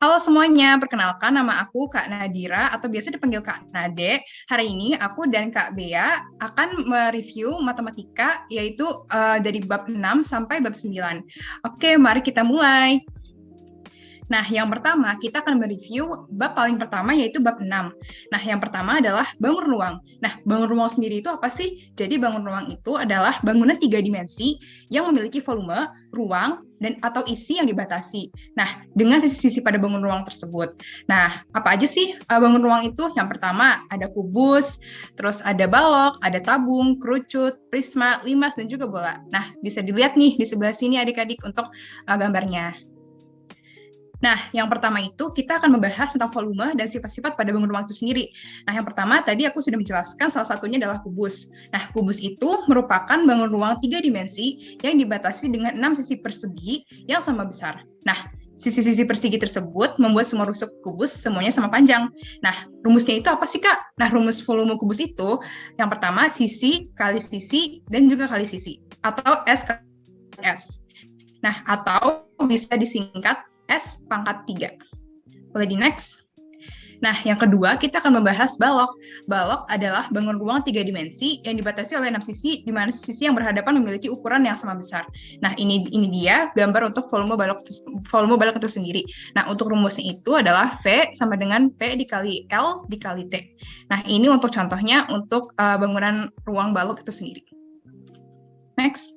Halo semuanya, perkenalkan nama aku Kak Nadira atau biasa dipanggil Kak Nade. Hari ini aku dan Kak Bea akan mereview matematika yaitu dari bab 6 sampai bab 9. Oke, mari kita mulai. Nah, yang pertama kita akan mereview bab paling pertama yaitu bab 6. Nah, yang pertama adalah bangun ruang. Nah, bangun ruang sendiri itu apa sih? Jadi bangun ruang itu adalah bangunan 3 dimensi yang memiliki volume, ruang, dan atau isi yang dibatasi. Nah, dengan sisi-sisi pada bangun ruang tersebut. Nah, apa aja sih bangun ruang itu? Yang pertama ada kubus, terus ada balok, ada tabung, kerucut, prisma, limas, dan juga bola. Nah, bisa dilihat nih di sebelah sini adik-adik untuk gambarnya. Nah, yang pertama itu kita akan membahas tentang volume dan sifat-sifat pada bangun ruang itu sendiri. Nah, yang pertama tadi aku sudah menjelaskan salah satunya adalah kubus. Nah, kubus itu merupakan bangun ruang 3 dimensi yang dibatasi dengan 6 sisi persegi yang sama besar. Nah, sisi-sisi persegi tersebut membuat semua rusuk kubus semuanya sama panjang. Nah, rumusnya itu apa sih, Kak? Nah, rumus volume kubus itu yang pertama sisi kali sisi dan juga kali sisi atau S kali S. Nah, atau bisa disingkat S pangkat 3. Boleh di next. Nah, yang kedua kita akan membahas balok. Balok adalah bangun ruang 3 dimensi yang dibatasi oleh 6 sisi, di mana sisi yang berhadapan memiliki ukuran yang sama besar. Nah, ini dia gambar untuk volume balok itu sendiri. Nah, untuk rumusnya itu adalah V sama dengan P dikali L dikali T. Nah, ini untuk contohnya untuk bangunan ruang balok itu sendiri. Next.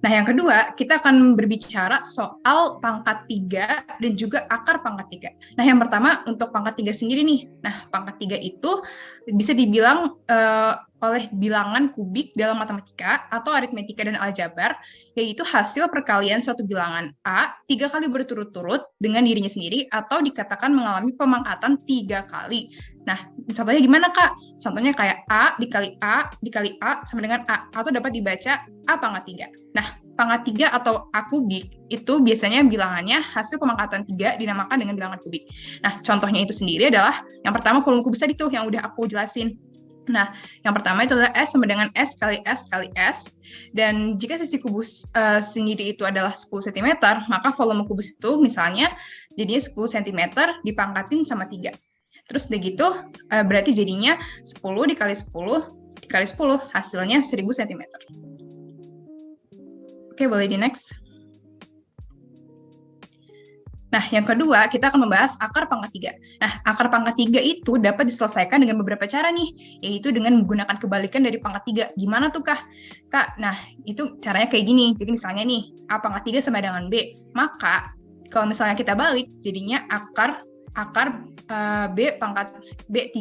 Nah, yang kedua, kita akan berbicara soal pangkat 3 dan juga akar pangkat 3. Nah, yang pertama untuk pangkat 3 sendiri nih. Nah, pangkat 3 itu bisa dibilang oleh bilangan kubik dalam matematika atau aritmetika dan aljabar, yaitu hasil perkalian suatu bilangan A 3 kali berturut-turut dengan dirinya sendiri atau dikatakan mengalami pemangkatan 3 kali. Nah, contohnya gimana, Kak? Contohnya kayak A dikali A sama dengan A, atau dapat dibaca A pangkat 3. Nah, pangkat 3 atau A kubik itu biasanya bilangannya hasil pemangkatan 3 dinamakan dengan bilangan kubik. Nah, contohnya itu sendiri adalah yang pertama volume kubus tadi tuh yang udah aku jelasin. Nah, yang pertama itu adalah S sama dengan S kali S kali S. Dan jika sisi kubus sendiri itu adalah 10 cm, maka volume kubus itu misalnya jadinya 10 cm dipangkatin sama 3. Terus udah gitu, berarti jadinya 10 dikali 10 dikali 10, hasilnya 1000 cm. Oke, boleh di next. Nah, yang kedua, kita akan membahas akar pangkat 3. Nah, akar pangkat 3 itu dapat diselesaikan dengan beberapa cara nih, yaitu dengan menggunakan kebalikan dari pangkat 3. Gimana tuh, Kak? Nah, itu caranya kayak gini. Jadi misalnya nih, A pangkat 3 sama dengan B. Maka, kalau misalnya kita balik, jadinya akar B pangkat B3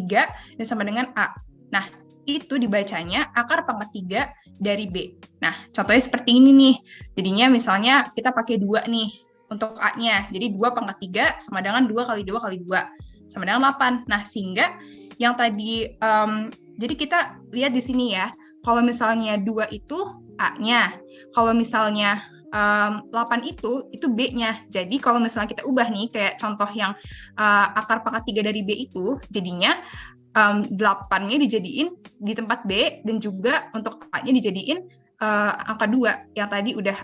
dan sama dengan A. Nah, itu dibacanya akar pangkat 3 dari B. Nah, contohnya seperti ini nih. Jadinya misalnya kita pakai 2 nih untuk A-nya. Jadi 2 pangkat 3 sama dengan 2 kali 2 kali 2 sama dengan 8. Nah, sehingga yang tadi, jadi kita lihat di sini ya, kalau misalnya 2 itu A-nya, kalau misalnya 8 itu B-nya. Jadi kalau misalnya kita ubah nih, kayak contoh yang akar pangkat 3 dari B itu, jadinya 8-nya dijadiin di tempat B, dan juga untuk A-nya dijadiin angka 2, yang tadi udah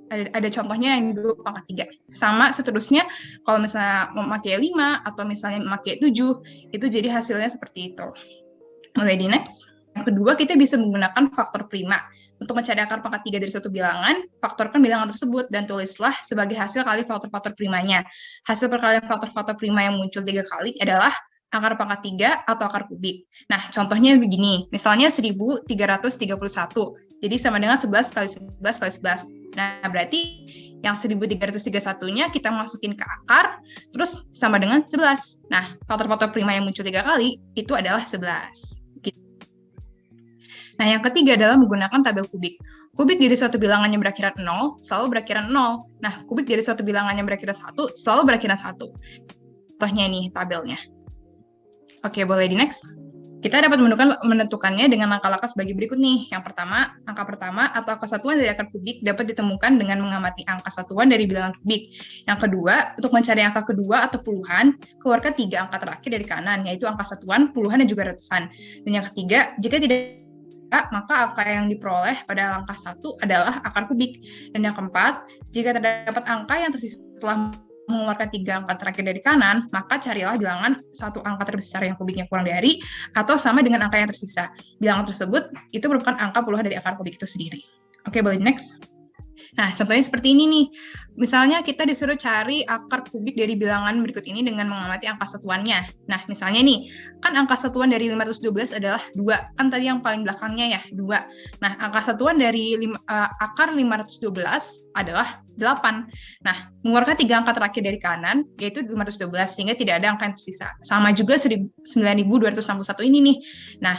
ada contohnya yang 2 pangkat 3. Sama seterusnya, kalau misalnya memakai 5 atau misalnya memakai 7, itu jadi hasilnya seperti itu. Mulai di next. Yang kedua, kita bisa menggunakan faktor prima. Untuk mencari akar pangkat 3 dari suatu bilangan, faktorkan bilangan tersebut dan tulislah sebagai hasil kali faktor-faktor primanya. Hasil perkalian faktor-faktor prima yang muncul 3 kali adalah akar pangkat 3 atau akar kubik. Nah, contohnya begini. Misalnya 1331. Jadi sama dengan 11 kali 11 kali 11. Nah, berarti yang 1331-nya kita masukin ke akar, terus sama dengan 11. Nah, faktor-faktor prima yang muncul 3 kali, itu adalah 11. Nah, yang ketiga adalah menggunakan tabel kubik. Kubik dari suatu bilangan yang berakhiran 0, selalu berakhiran 0. Nah, kubik dari suatu bilangan yang berakhiran 1, selalu berakhiran 1. Contohnya nih tabelnya. Oke, boleh di next. Kita dapat menentukannya dengan langkah-langkah sebagai berikut nih. Yang pertama, angka pertama atau angka satuan dari akar kubik dapat ditemukan dengan mengamati angka satuan dari bilangan kubik. Yang kedua, untuk mencari angka kedua atau puluhan, keluarkan 3 angka terakhir dari kanan, yaitu angka satuan, puluhan, dan juga ratusan. Dan yang ketiga, jika tidak, maka angka yang diperoleh pada angka 1 adalah akar kubik. Dan yang keempat, jika terdapat angka yang tersisa setelah mengeluarkan 3 angka terakhir dari kanan, maka carilah bilangan satu angka terbesar yang kubiknya kurang dari atau sama dengan angka yang tersisa. Bilangan tersebut itu merupakan angka puluhan dari akar kubik itu sendiri. Oke, boleh next. Nah, contohnya seperti ini nih. Misalnya kita disuruh cari akar kubik dari bilangan berikut ini dengan mengamati angka satuannya. Nah, misalnya nih, kan angka satuan dari 512 adalah 2. Kan tadi yang paling belakangnya ya, 2. Nah, angka satuan dari akar 512 adalah 8. Nah, mengeluarkan 3 angka terakhir dari kanan, yaitu 512, sehingga tidak ada angka yang tersisa. Sama juga 9261 ini nih. Nah,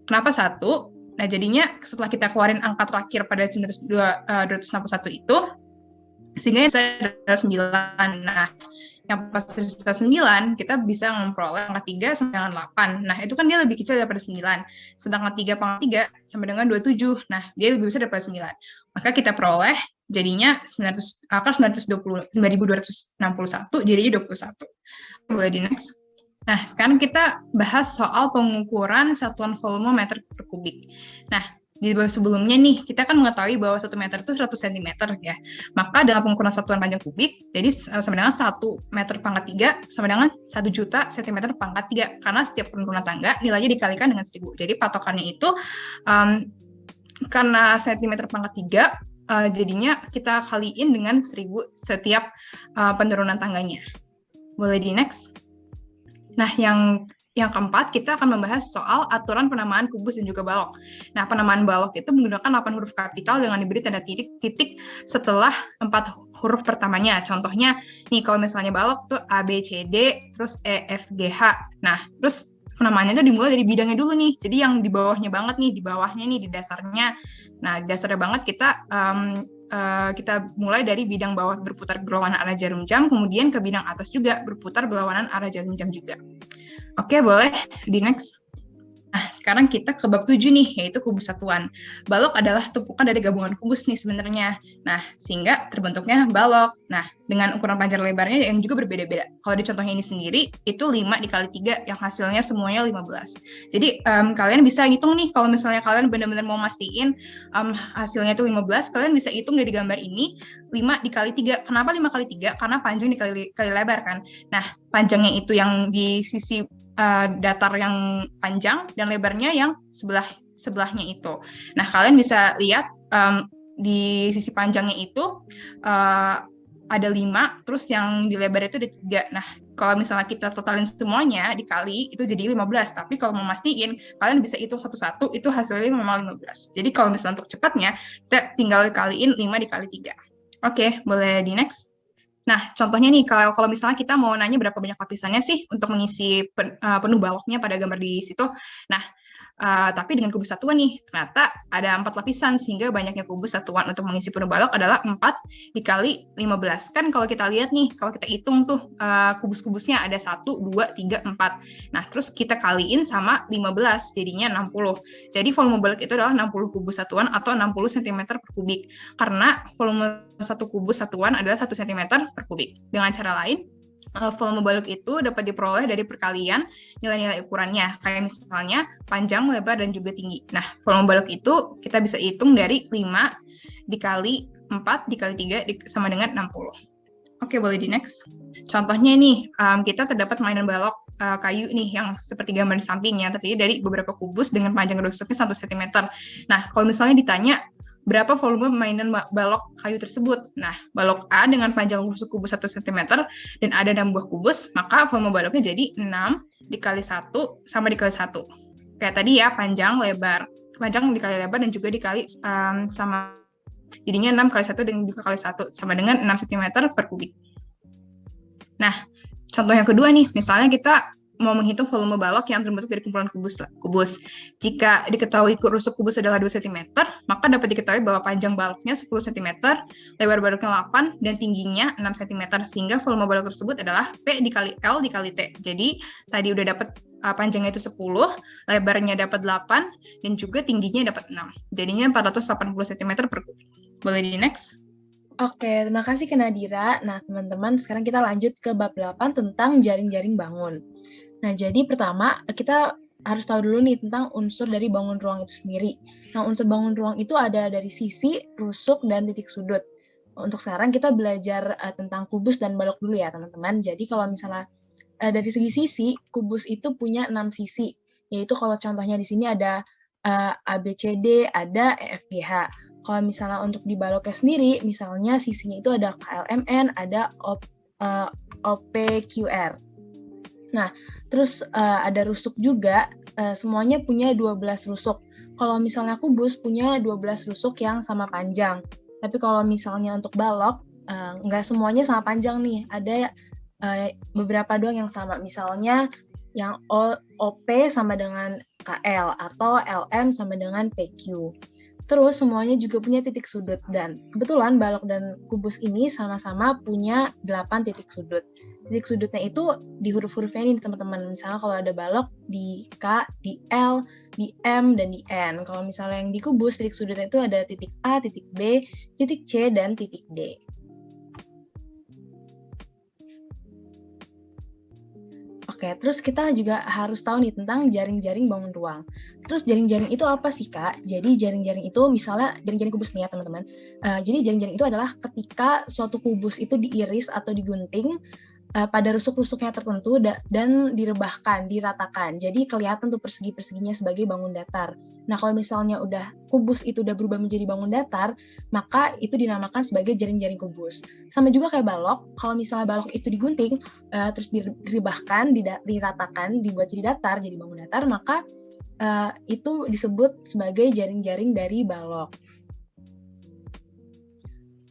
kenapa 1? Nah, jadinya setelah kita keluarin angka terakhir pada 261 itu, sehingga yang ada 9. Nah, yang pas tersisa 9, kita bisa memperoleh angka 3 sama dengan 8. Nah, itu kan dia lebih kecil daripada 9. Sedangkan 3 pangkat 3 sama dengan 27. Nah, dia lebih besar daripada 9. Maka kita peroleh jadinya 9261 jadinya 21. Boleh di next. Nah, sekarang kita bahas soal pengukuran satuan volume meter per kubik. Nah, di sebelumnya nih, kita kan mengetahui bahwa 1 meter itu 100 cm ya. Maka dalam pengukuran satuan panjang kubik, jadi sama dengan 1 meter pangkat 3 sama dengan 1 juta cm pangkat 3. Karena setiap penurunan tangga nilainya dikalikan dengan 1000. Jadi patokannya itu, karena cm pangkat 3, jadinya kita kaliin dengan 1000 setiap penurunan tangganya. Boleh di next. Nah, yang keempat, kita akan membahas soal aturan penamaan kubus dan juga balok. Nah, penamaan balok itu menggunakan 8 huruf kapital dengan diberi tanda titik setelah 4 huruf pertamanya. Contohnya, nih kalau misalnya balok tuh A, B, C, D, terus E, F, G, H. Nah, terus penamaannya itu dimulai dari bidangnya dulu nih. Jadi yang di bawahnya banget nih, di bawahnya nih, di dasarnya. Nah, di dasarnya banget kita mulai dari bidang bawah berputar berlawanan arah jarum jam, kemudian ke bidang atas juga berputar berlawanan arah jarum jam juga. Oke, boleh di next. Nah, sekarang kita ke bab 7 nih, yaitu kubus satuan. Balok adalah tumpukan dari gabungan kubus nih sebenarnya. Nah, sehingga terbentuknya balok. Nah, dengan ukuran panjang lebarnya yang juga berbeda-beda. Kalau di contohnya ini sendiri, itu 5 dikali 3, yang hasilnya semuanya 15. Jadi, kalian bisa hitung nih, kalau misalnya kalian benar-benar mau mastiin hasilnya itu 15, kalian bisa hitung dari gambar ini, 5 dikali 3. Kenapa 5 kali 3? Karena panjang dikali lebar kan. Nah, panjangnya itu yang di sisi datar yang panjang dan lebarnya yang sebelahnya itu. Nah, kalian bisa lihat di sisi panjangnya itu ada 5, terus yang di lebar itu ada 3. Nah, kalau misalnya kita totalin semuanya dikali, itu jadi 15. Tapi kalau mau mastiin, kalian bisa hitung satu-satu, itu hasilnya memang 15. Jadi kalau misalnya untuk cepatnya, kita tinggal kaliin 5 dikali 3. Oke, boleh di next. Nah, contohnya nih, kalau misalnya kita mau nanya berapa banyak lapisannya sih untuk mengisi penuh baloknya pada gambar di situ. Nah, tapi dengan kubus satuan nih, ternyata ada 4 lapisan, sehingga banyaknya kubus satuan untuk mengisi penuh balok adalah 4 dikali 15. Kan kalau kita lihat nih, kalau kita hitung tuh kubus-kubusnya ada 1, 2, 3, 4. Nah, terus kita kaliin sama 15, jadinya 60. Jadi volume balok itu adalah 60 kubus satuan atau 60 cm per kubik. Karena volume 1 kubus satuan adalah 1 cm per kubik. Dengan cara lain, volume balok itu dapat diperoleh dari perkalian nilai-nilai ukurannya, kayak misalnya panjang, lebar, dan juga tinggi. Nah, volume balok itu kita bisa hitung dari 5 dikali 4 dikali 3 sama dengan 60. Oke, boleh di next. Contohnya nih, kita terdapat mainan balok kayu nih yang seperti gambar di samping yang terdiri dari beberapa kubus dengan panjang rusuknya 1 cm. Nah, kalau misalnya ditanya berapa volume mainan balok kayu tersebut. Nah, balok A dengan panjang rusuk kubus 1 cm dan ada 6 buah kubus, maka volume baloknya jadi 6 dikali 1 sama dikali 1. Kayak tadi ya, panjang dikali lebar dan juga dikali sama. Jadinya 6 kali 1 dan juga kali 1 sama dengan 6 cm per kubik. Nah, contoh yang kedua nih, misalnya kita mau menghitung volume balok yang terbentuk dari kumpulan kubus. Jika diketahui rusuk kubus adalah 2 cm, maka dapat diketahui bahwa panjang baloknya 10 cm, lebar baloknya 8, dan tingginya 6 cm, sehingga volume balok tersebut adalah P dikali L dikali T. Jadi, tadi udah dapat panjangnya itu 10, lebarnya dapat 8, dan juga tingginya dapat 6. Jadinya 480 cm per kubik. Boleh di next? Oke, terima kasih Kak Nadira. Nah, teman-teman, sekarang kita lanjut ke bab 8 tentang jaring-jaring bangun. Nah, jadi pertama, kita harus tahu dulu nih tentang unsur dari bangun ruang itu sendiri. Nah, unsur bangun ruang itu ada dari sisi, rusuk, dan titik sudut. Untuk sekarang kita belajar tentang kubus dan balok dulu ya teman-teman. Jadi kalau misalnya dari segi sisi, kubus itu punya 6 sisi. Yaitu kalau contohnya di sini ada ABCD, ada EFGH. Kalau misalnya untuk di baloknya sendiri, misalnya sisinya itu ada KLMN, ada OPQR. Nah, terus ada rusuk juga, semuanya punya 12 rusuk. Kalau misalnya kubus punya 12 rusuk yang sama panjang. Tapi kalau misalnya untuk balok, nggak semuanya sama panjang nih. Ada beberapa doang yang sama. Misalnya yang OP sama dengan KL atau LM sama dengan PQ. Terus semuanya juga punya titik sudut, dan kebetulan balok dan kubus ini sama-sama punya 8 titik sudut. Titik sudutnya itu di huruf-hurufnya ini teman-teman. Misalnya kalau ada balok di K, di L, di M, dan di N. Kalau misalnya yang di kubus, titik sudutnya itu ada titik A, titik B, titik C, dan titik D. Oke, terus kita juga harus tahu nih tentang jaring-jaring bangun ruang. Terus jaring-jaring itu apa sih, Kak? Jadi jaring-jaring itu misalnya jaring-jaring kubus nih ya, teman-teman. Jadi jaring-jaring itu adalah ketika suatu kubus itu diiris atau digunting pada rusuk-rusuknya tertentu dan direbahkan, diratakan. Jadi kelihatan tuh persegi-perseginya sebagai bangun datar. Nah, kalau misalnya kubus itu udah berubah menjadi bangun datar, maka itu dinamakan sebagai jaring-jaring kubus. Sama juga kayak balok, kalau misalnya balok itu digunting, terus direbahkan, diratakan, dibuat jadi datar, jadi bangun datar, maka itu disebut sebagai jaring-jaring dari balok.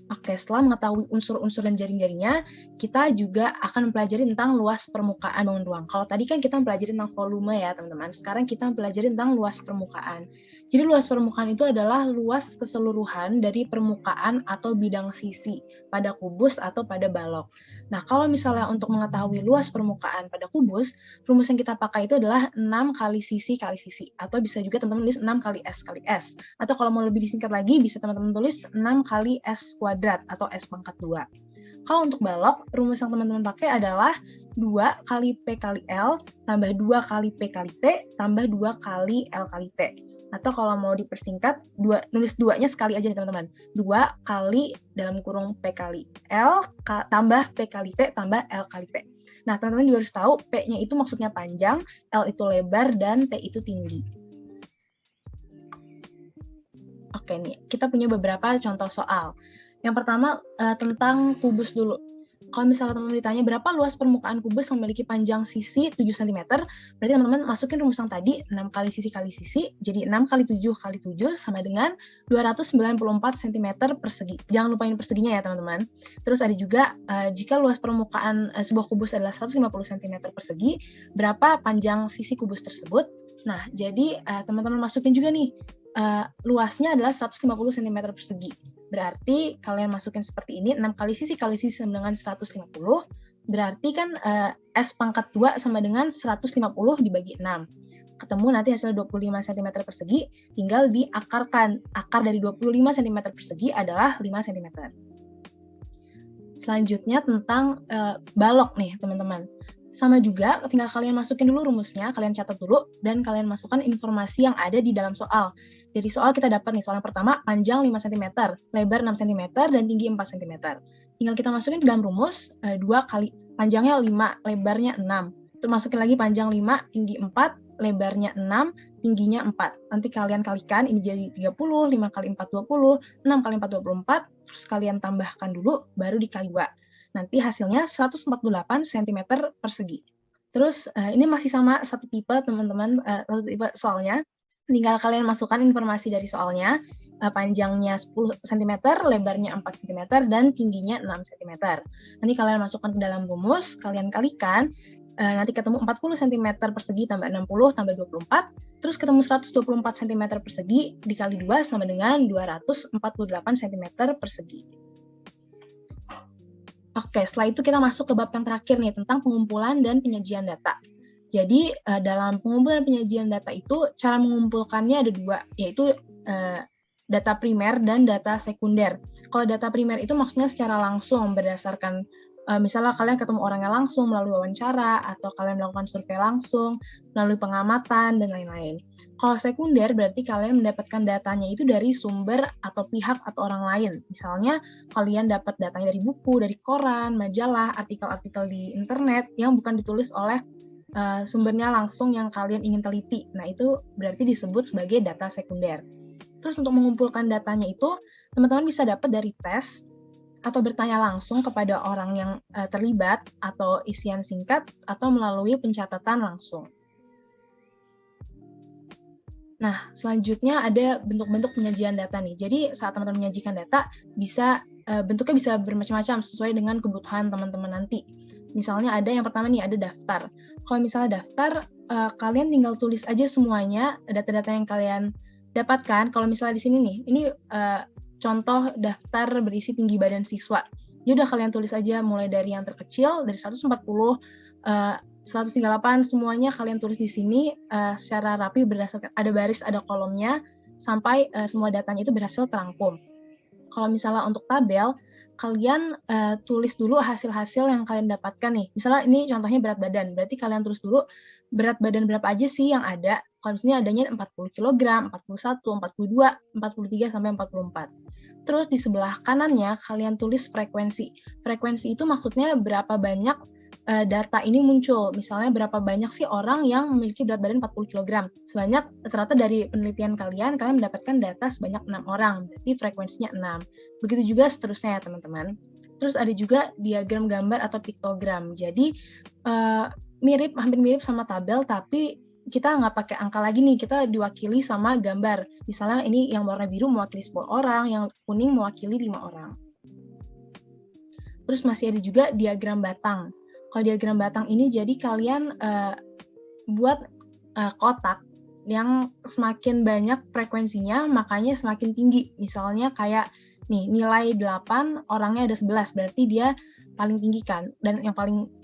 Oke, setelah mengetahui unsur-unsur dan jaring-jaringnya, kita juga akan mempelajari tentang luas permukaan bangun ruang. Kalau tadi kan kita mempelajari tentang volume ya, teman-teman. Sekarang kita mempelajari tentang luas permukaan. Jadi luas permukaan itu adalah luas keseluruhan dari permukaan atau bidang sisi pada kubus atau pada balok. Nah, kalau misalnya untuk mengetahui luas permukaan pada kubus, rumus yang kita pakai itu adalah 6 kali sisi kali sisi. Atau bisa juga teman-teman tulis 6 kali S kali S. Atau kalau mau lebih disingkat lagi, bisa teman-teman tulis 6 kali S kuadrat atau S pangkat 2. Kalau untuk balok, rumus yang teman-teman pakai adalah 2 kali P kali L tambah 2 kali P kali T tambah 2 kali L kali T. Atau kalau mau dipersingkat, nulis 2-nya sekali aja nih teman-teman. 2 kali dalam kurung P kali L tambah P kali T tambah L kali T. Nah, teman-teman juga harus tahu P-nya itu maksudnya panjang, L itu lebar, dan T itu tinggi. Oke nih, kita punya beberapa contoh soal. Yang pertama tentang kubus dulu. Kalau misalnya teman-teman ditanya berapa luas permukaan kubus yang memiliki panjang sisi 7 cm, berarti teman-teman masukin rumus yang tadi, 6 kali sisi, jadi 6 kali 7 kali 7 sama dengan 294 cm persegi. Jangan lupain perseginya ya teman-teman. Terus ada juga, jika luas permukaan sebuah kubus adalah 150 cm persegi, berapa panjang sisi kubus tersebut? Nah, jadi teman-teman masukin juga nih, luasnya adalah 150 cm persegi. Berarti kalian masukin seperti ini, 6 kali sisi sama dengan 150, berarti kan S pangkat 2 sama dengan 150 dibagi 6. Ketemu nanti hasil 25 cm persegi, tinggal diakarkan. Akar dari 25 cm persegi adalah 5 cm. Selanjutnya tentang balok nih teman-teman. Sama juga, tinggal kalian masukin dulu rumusnya, kalian catat dulu, dan kalian masukkan informasi yang ada di dalam soal. Jadi soal kita dapat nih, soal yang pertama, panjang 5 cm, lebar 6 cm, dan tinggi 4 cm. Tinggal kita masukin ke dalam rumus, 2 kali, panjangnya 5, lebarnya 6. Terus masukin lagi panjang 5, tinggi 4, lebarnya 6, tingginya 4. Nanti kalian kalikan, ini jadi 30, 5 kali 4, 20, 6 kali 4, 24, terus kalian tambahkan dulu, baru dikali 2. Nanti hasilnya 148 cm persegi. Terus ini masih sama satu tipe teman-teman, satu tipe soalnya. Tinggal kalian masukkan informasi dari soalnya, panjangnya 10 cm, lebarnya 4 cm, dan tingginya 6 cm. Nanti kalian masukkan ke dalam rumus, kalian kalikan, nanti ketemu 40 cm persegi tambah 60 tambah 24, terus ketemu 124 cm persegi dikali 2 sama dengan 248 cm persegi. Oke, setelah itu kita masuk ke bab yang terakhir nih, tentang pengumpulan dan penyajian data. Jadi, dalam pengumpulan dan penyajian data itu, cara mengumpulkannya ada 2, yaitu data primer dan data sekunder. Kalau data primer itu maksudnya secara langsung berdasarkan Misalnya kalian ketemu orangnya langsung melalui wawancara, atau kalian melakukan survei langsung, melalui pengamatan, dan lain-lain. Kalau sekunder berarti kalian mendapatkan datanya itu dari sumber atau pihak atau orang lain. Misalnya kalian dapat datanya dari buku, dari koran, majalah, artikel-artikel di internet yang bukan ditulis oleh sumbernya langsung yang kalian ingin teliti. Nah, itu berarti disebut sebagai data sekunder. Terus untuk mengumpulkan datanya itu, teman-teman bisa dapat dari tes, atau bertanya langsung kepada orang yang terlibat, atau isian singkat, atau melalui pencatatan langsung. Nah, selanjutnya ada bentuk-bentuk penyajian data nih. Jadi saat teman-teman menyajikan data, bentuknya bisa bermacam-macam sesuai dengan kebutuhan teman-teman nanti. Misalnya ada yang pertama nih, ada daftar. Kalau misalnya daftar, kalian tinggal tulis aja semuanya data-data yang kalian dapatkan. Kalau misalnya di sini nih, ini contoh daftar berisi tinggi badan siswa. Jadi udah kalian tulis aja mulai dari yang terkecil, dari 140, 138, semuanya kalian tulis di sini secara rapi berdasarkan ada baris, ada kolomnya, sampai semua datanya itu berhasil terangkum. Kalau misalnya untuk tabel, kalian tulis dulu hasil-hasil yang kalian dapatkan nih. Misalnya ini contohnya berat badan, berarti kalian tulis dulu berat badan berapa aja sih yang ada. Kalau misalnya adanya 40 kg, 41, 42, 43, sampai 44. Terus di sebelah kanannya kalian tulis frekuensi. Frekuensi itu maksudnya berapa banyak data ini muncul. Misalnya berapa banyak sih orang yang memiliki berat badan 40 kg. Sebanyak, ternyata dari penelitian kalian mendapatkan data sebanyak 6 orang. Berarti frekuensinya 6. Begitu juga seterusnya ya teman-teman. Terus ada juga diagram gambar atau piktogram. Jadi hampir mirip sama tabel, tapi kita nggak pakai angka lagi nih, kita diwakili sama gambar. Misalnya ini yang warna biru mewakili 10 orang, yang kuning mewakili 5 orang. Terus masih ada juga diagram batang. Kalau diagram batang ini jadi kalian buat kotak yang semakin banyak frekuensinya, makanya semakin tinggi. Misalnya kayak nih, nilai 8, orangnya ada 11, berarti dia paling tinggi kan. Dan yang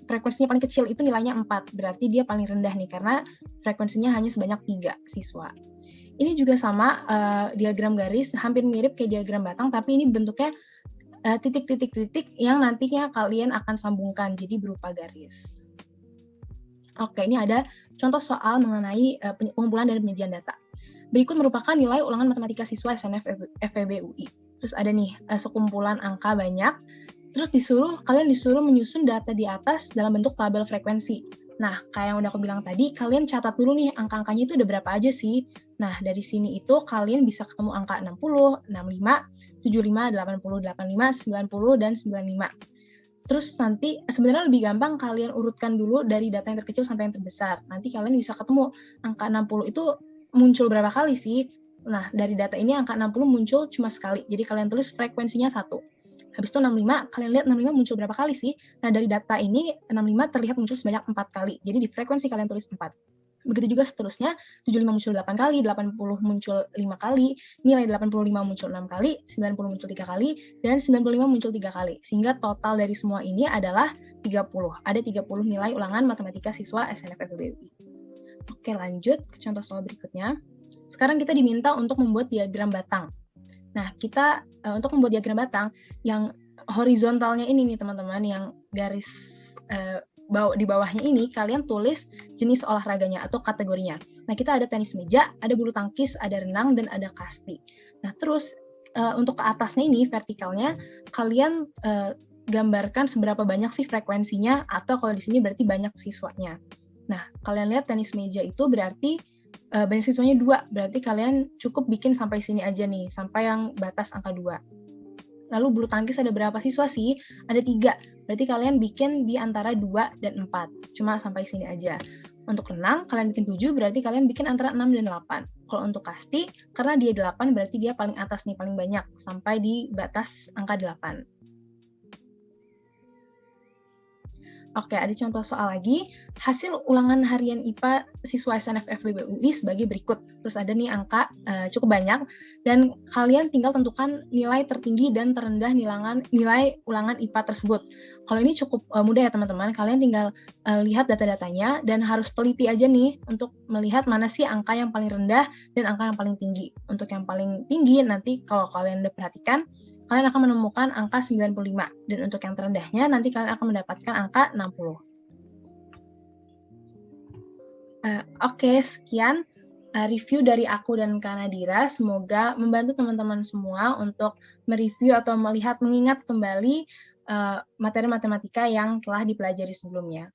frekuensinya paling kecil itu nilainya 4, berarti dia paling rendah nih, karena frekuensinya hanya sebanyak 3 siswa. Ini juga sama, diagram garis, hampir mirip kayak diagram batang, tapi ini bentuknya titik-titik-titik yang nantinya kalian akan sambungkan, jadi berupa garis. Oke, ini ada contoh soal mengenai pengumpulan dan penyajian data. Berikut merupakan nilai ulangan matematika siswa SNF FEB UI. Terus ada nih sekumpulan angka banyak, terus kalian disuruh menyusun data di atas dalam bentuk tabel frekuensi. Nah, kayak yang udah aku bilang tadi, kalian catat dulu nih angka-angkanya itu udah berapa aja sih. Nah, dari sini itu kalian bisa ketemu angka 60, 65, 75, 80, 85, 90, dan 95. Terus nanti sebenarnya lebih gampang kalian urutkan dulu dari data yang terkecil sampai yang terbesar. Nanti kalian bisa ketemu angka 60 itu muncul berapa kali sih. Nah, dari data ini angka 60 muncul cuma sekali. Jadi kalian tulis frekuensinya 1. Habis itu 65, kalian lihat 65 muncul berapa kali sih? Nah, dari data ini 65 terlihat muncul sebanyak 4 kali. Jadi di frekuensi kalian tulis 4. Begitu juga seterusnya, 75 muncul 8 kali, 80 muncul 5 kali, nilai 85 muncul 6 kali, 90 muncul 3 kali, dan 95 muncul 3 kali. Sehingga total dari semua ini adalah 30. Ada 30 nilai ulangan matematika siswa SNF FEB UI. Oke, lanjut ke contoh soal berikutnya. Sekarang kita diminta untuk membuat diagram batang. Nah, kita untuk membuat diagram batang, yang horizontalnya ini nih teman-teman, yang garis di bawahnya ini, kalian tulis jenis olahraganya atau kategorinya. Nah, kita ada tenis meja, ada bulu tangkis, ada renang, dan ada kasti. Nah, terus untuk ke atasnya ini, vertikalnya, kalian gambarkan seberapa banyak sih frekuensinya, atau kalau di sini berarti banyak siswanya. Nah, kalian lihat tenis meja itu berarti banyak siswanya 2, berarti kalian cukup bikin sampai sini aja nih, sampai yang batas angka 2. Lalu bulu tangkis ada berapa siswa sih? Ada 3, berarti kalian bikin di antara 2 dan 4, cuma sampai sini aja. Untuk renang, kalian bikin 7, berarti kalian bikin antara 6 dan 8. Kalau untuk kasti, karena dia 8, berarti dia paling atas nih, paling banyak, sampai di batas angka 8. Oke, ada contoh soal lagi. Hasil ulangan harian IPA siswa SNF FEB UI sebagai berikut. Terus ada nih angka cukup banyak, dan kalian tinggal tentukan nilai tertinggi dan terendah nilai ulangan IPA tersebut. Kalau ini cukup mudah ya teman-teman, kalian tinggal lihat data-datanya dan harus teliti aja nih untuk melihat mana sih angka yang paling rendah dan angka yang paling tinggi. Untuk yang paling tinggi nanti kalau kalian udah perhatikan, kalian akan menemukan angka 95. Dan untuk yang terendahnya, nanti kalian akan mendapatkan angka 60. Oke, sekian review dari aku dan Kak Nadira. Semoga membantu teman-teman semua untuk mereview atau mengingat kembali materi matematika yang telah dipelajari sebelumnya.